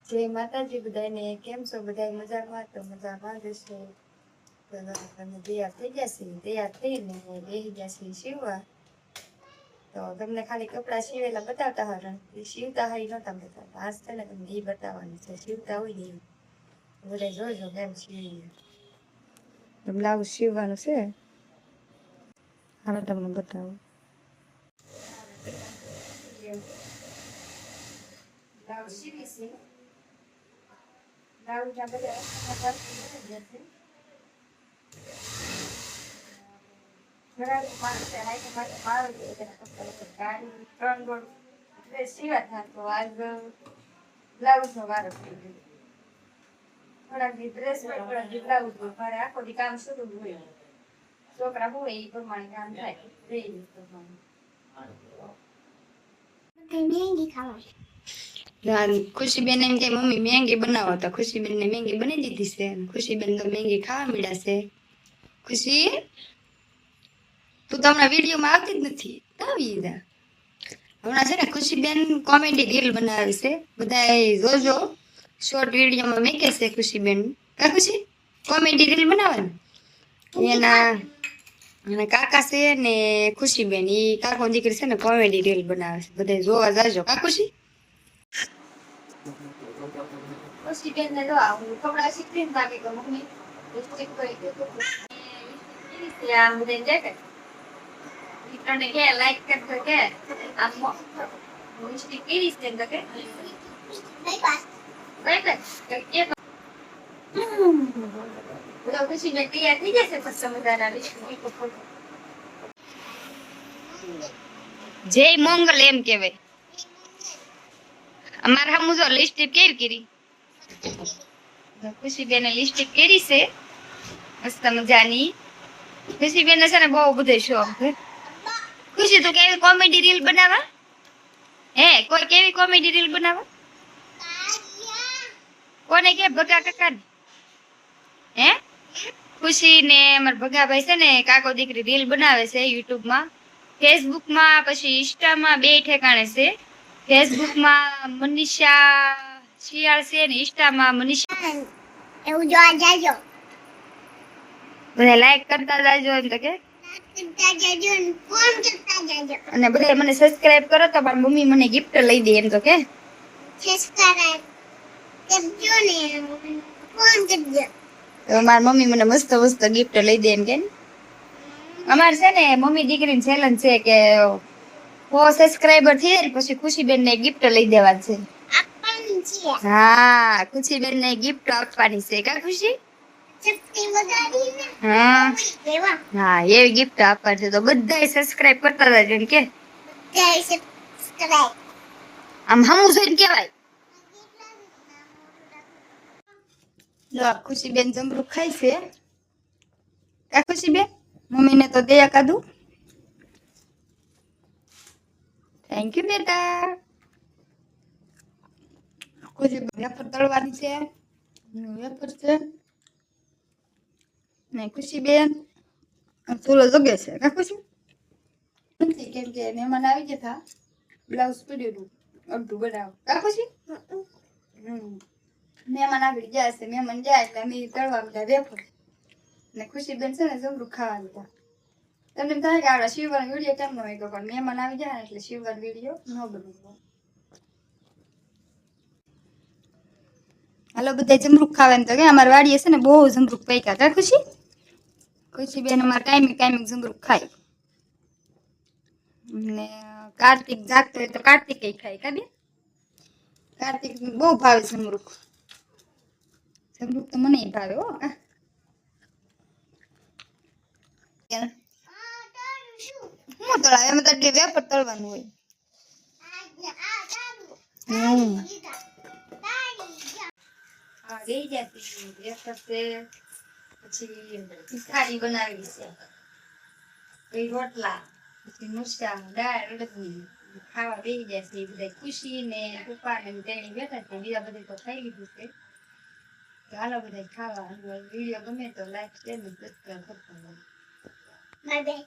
જય માતાજી બધાને. કેમ છો બધા? મજામાં? તો મજામાં જ હશો. તમે તૈયાર થઈ જશે, તૈયાર થઈને બેસી જશે સીવવા. તો તમને ખાલી કપડાં સીવેલા બતાવતા હતા, એ સીવતા હારી નહોતા બતાવતા. આજ છે ને તમને એ બતાવવાની છે, સીવતા હોય ને બધા જોજો કેમ સીવીએ. બ્લાઉઝ સીવવાનું છે, હાલો તમને બતાવું. બ્લાઉઝ સીવી છે, બ્લાઉઝના બધા બ્લાઉઝ નો વારો થઈ ગયો. થોડાક દી ડ્રેસ હોય, થોડાક દી બ્લાઉઝ હોય. મારે આખો દી કામ શરૂ હોય. છોકરા હોય એ પ્રમાણે કામ થાય. ખુશીબેન એમ કે મમ્મી મેંગી બનાવો, તો ખુશીબેન ને મેંગી બની દીધી છે. ખુશીબેન તો મેંગી ખાવા મળ્યા છે. ખુશી, તું તો હમણાં વિડીયોમાં આવતી જ નથી. આવી જા. હમણાં છે ને ખુશીબેન કોમેડી રીલ બનાવે છે, બધા જોજો. શોર્ટ વિડીયોમાં મેકે છે ખુશીબેન. કા ખુશી કોમેડી રીલ બનાવવાની એના કાકા છે ને ખુશીબેન, ઈ કાકો દીકરી છે ને કોમેડી રીલ બનાવે છે, બધા જોવા જાજો. કા ખુશી? ખુશીબેન ને જો હું કપડા શીખવીને બાકી તો મમ્મી લિપસ્ટિક કરી દે તો આ બધા જેકેટ મિત્રોને કે લાઈક કરજો કે આ લિપસ્ટિક કેવી છે તો કે ખુશીબેન તૈયાર થઈ જશે પછી મજાના લિપસ્ટિક. જય મંગલ એમ કેવાય. અમારે હમુ જો લિપસ્ટિક કેવી કરી. ખુશીબેન લિપસ્ટિક કરી છે મસ્ત મજાની. ખુશીબેન છે ને બહુ બધો શોખ છે. ખુશી તું કેવી કોમેડી રીલ બનાવા? હે કોઈ કેવી કોમેડી રીલ બનાવા? કોને કે ભગા કાકા ને? હે ખુશી ને અમાર ભગાભાઈ છે ને કાકો દીકરી રીલ બનાવે છે યુટ્યુબ માં, ફેસબુક માં, પછી ઇન્સ્ટામાં બે ઠેકાણે છે. ફેસબુક માં મનીષા શિયાળ છે ને ઇન્સ્ટામાં મનીષા. એવું જોવા જાજો. બધા લાઈક કરતા જાજો એમ તો કે અને બધા મને સબસ્ક્રાઇબ કરો તો મારી મમ્મી મને ગિફ્ટ લઈ દે એમ તો કે સબસ્ક્રાઇબ કરજો ને ફોન કરજો તો મારી મમ્મી મને મસ્ત મસ્ત ગિફ્ટ લઈ દે એમ કે. અમાર છે ને મમ્મી દીકરીની ચેલેન્જ છે કે 100 સબસ્ક્રાઇબર થઈ જાય પછી ખુશીબેન ને ગિફ્ટ લઈ દેવાની છે. આપવાની છે. હા ખુશીબેન ને ગિફ્ટ આપવાની છે. કા ખુશી? હા હા એવી ગિફ્ટ આપવાની છે તો બધા સબસ્ક્રાઇબ કરતા જાય એમ કે આમ હમું જોઈને કેવાય. જો ખુશીબેન જમરૂ ખાય છે. કા ખુશીબેન મમ્મીને તો દયા કાધું. થેન્ક યુ બેટા. ખુશી વેફર તળવાની છે, વેફર છે ને ખુશીબેન ચૂલો જગે છે. કા ખુશી? નથી કેમ કે મહેમાન આવી ગયા હતા, બ્લાઉઝ પડ્યું અડધું બનાવ. કા ખુશી? મહેમાન આવી ગયા છે, મહેમાન જાય એટલે અમે તળવા બધા વેફર ને ખુશીબેન છે ને જમરૂ ખાવા લીધા. તમને એમ થાય કે આ શિવવાનો વિડીયો કેમ ન હોય, પણ મહેમાન આવી જાય ને એટલે શિવવાનો વિડીયો ન બને. હાલો બધા જમરૂખ ખાવા એમ તો કે અમારી વાડીએ છે ને બહુ જમરૂખ પૈકા. કા ખુશી? ખુશીબેન અમારે કાયમી જમરૂખ ખાય ને કાર્તિક જાગતો હોય તો કાર્તિક ખાય. કા બેન? કાર્તિક બહુ ભાવે જમરૂખ. જમરૂખ તો મને ભાવે હો. હું તળાવે એમ તો વેફર તળવાનું હોય. ગઈ જતી વેફર છે, પછી તીખારી બનાવી છે, પછી રોટલા, પછી મુસા દાળ અડદની ખાવા બેસી જાય છે. બધા ખુશી ને પપ્પા ને તેણી બેઠા છે, બીજા બધે તો ખાઈ લીધું છે. હાલો બધા ખાવા. વિડીયો ગમે તો લાઈક શેર ને સબસ્ક્રાઇબ કરતા. Bye bye.